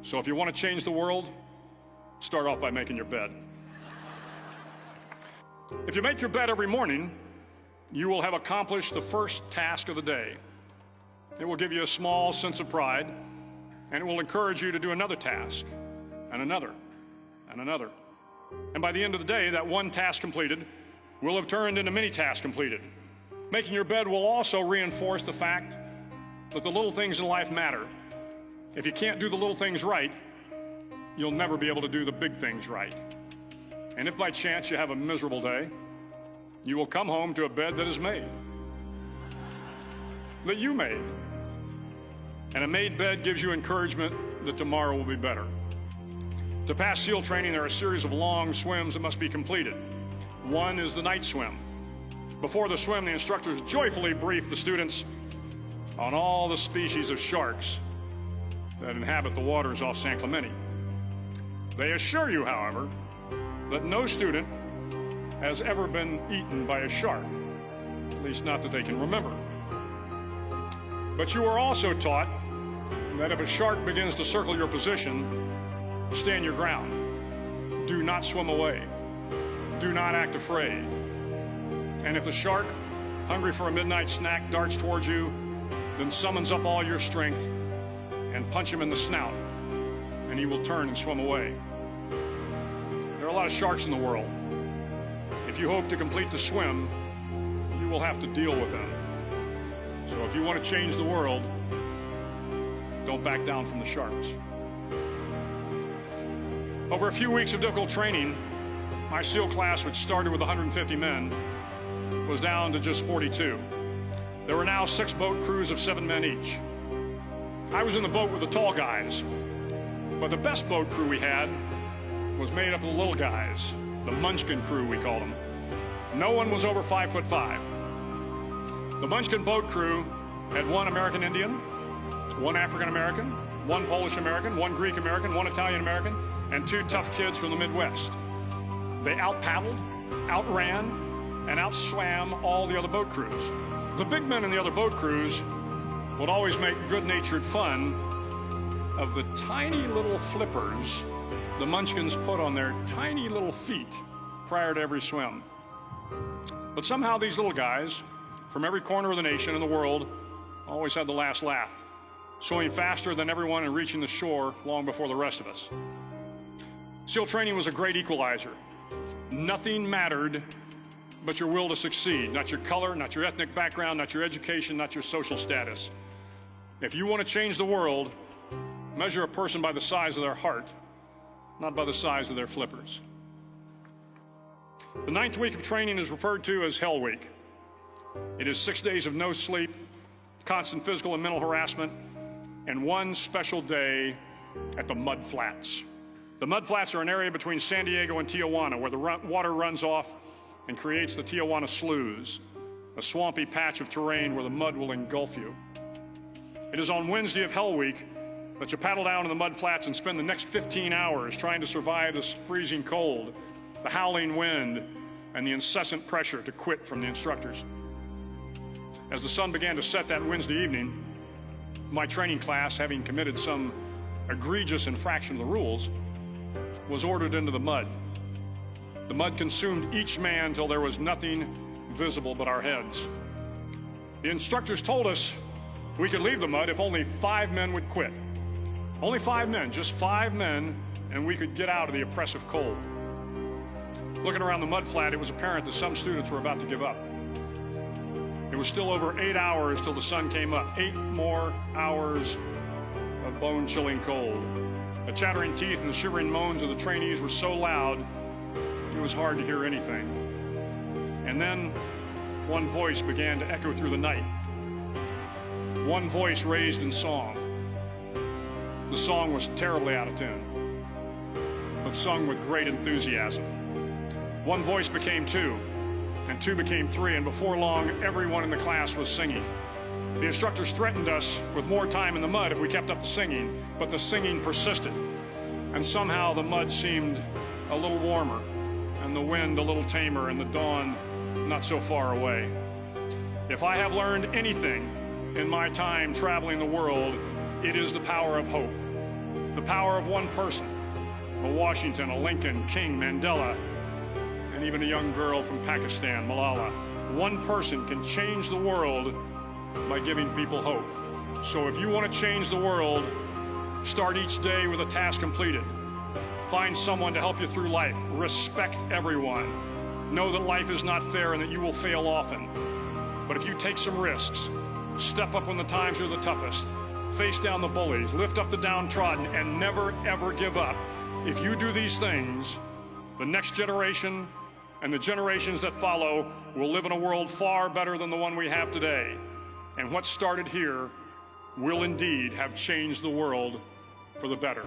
So if you want to change the world, start off by making your bed. If you make your bed every morning, you will have accomplished the first task of the day. It will give you a small sense of pride, and it will encourage you to do another task, and another, and another. And by the end of the day, that one task completed will have turned into many tasks completed. Making your bed will also reinforce the fact that the little things in life matter. If you can't do the little things right, you'll never be able to do the big things right. And if by chance you have a miserable day, you will come home to a bed that is made, that you made. And a made bed gives you encouragement that tomorrow will be better. To pass SEAL training, there are a series of long swims that must be completed. One is the night swim. Before the swim, the instructors joyfully brief the students on all the species of sharks that inhabit the waters off San Clemente. They assure you, however, that no student has ever been eaten by a shark, at least not that they can remember. But you are also taught that if a shark begins to circle your position, stand your ground. Do not swim away. Do not act afraid. And if the shark, hungry for a midnight snack, darts towards you, then summons up all your strength and punch him in the snout, and he will turn and swim away. There are a lot of sharks in the world. If you hope to complete the swim, you will have to deal with them. So if you want to change the world, don't back down from the sharks. Over a few weeks of difficult training, my SEAL class, which started with 150 men, was down to just 42. There were now 6 boat crews of 7 men each. I was in the boat with the tall guys, but the best boat crew we had was made up of the little guys, the Munchkin crew, we called them. No one was over 5'5". The Munchkin boat crew had 1 American Indian, 1 African American, 1 Polish American, 1 Greek American, 1 Italian American, and 2 tough kids from the Midwest. They out-paddled, outran, and outswam all the other boat crews. The big men in the other boat crews would always make good-natured fun of the tiny little flippers the Munchkins put on their tiny little feet prior to every swim. But somehow these little guys from every corner of the nation and the world always had the last laugh, swimming faster than everyone and reaching the shore long before the rest of us. SEAL training was a great equalizer. Nothing mattered but your will to succeed, not your color, not your ethnic background, not your education, not your social status. If you want to change the world, measure a person by the size of their heart, not by the size of their flippers. The 9th week of training is referred to as Hell Week. It is 6 days of no sleep, constant physical and mental harassment, and 1 special day at the Mud Flats. The Mud Flats are an area between San Diego and Tijuana where the water runs off and creates the Tijuana Sloughs, a swampy patch of terrain where the mud will engulf you. It is on Wednesday of Hell Week that you paddle down to the Mud Flats and spend the next 15 hours trying to survive this freezing cold, the howling wind, and the incessant pressure to quit from the instructors. As the sun began to set that Wednesday evening, my training class, having committed some egregious infraction of the rules, was ordered into the mud. The mud consumed each man till there was nothing visible but our heads. The instructors told us we could leave the mud if only 5 men would quit. Only 5 men, just 5 men, and we could get out of the oppressive cold. Looking around the mud flat, it was apparent that some students were about to give up. It was still over 8 hours till the sun came up. 8 more hours of bone-chilling cold. The chattering teeth and the shivering moans of the trainees were so loud, it was hard to hear anything. And then one voice began to echo through the night. One voice raised in song. The song was terribly out of tune, but sung with great enthusiasm. One voice became 2, and 2 became 3, and before long, everyone in the class was singing. The instructors threatened us with more time in the mud if we kept up the singing, but the singing persisted, and somehow the mud seemed a little warmer, and the wind a little tamer, and the dawn not so far away. If I have learned anything in my time traveling the world, it is the power of hope. The power of one person, a Washington, a Lincoln, King, Mandela, and even a young girl from Pakistan, Malala. One person can change the world by giving people hope. So if you want to change the world, start each day with a task completed. Find someone to help you through life. Respect everyone. Know that life is not fair and that you will fail often. But if you take some risks, step up when the times are the toughest, face down the bullies, lift up the downtrodden, and never, ever give up. If you do these things, the next generation and the generations that follow will live in a world far better than the one we have today. And what started here will indeed have changed the world for the better.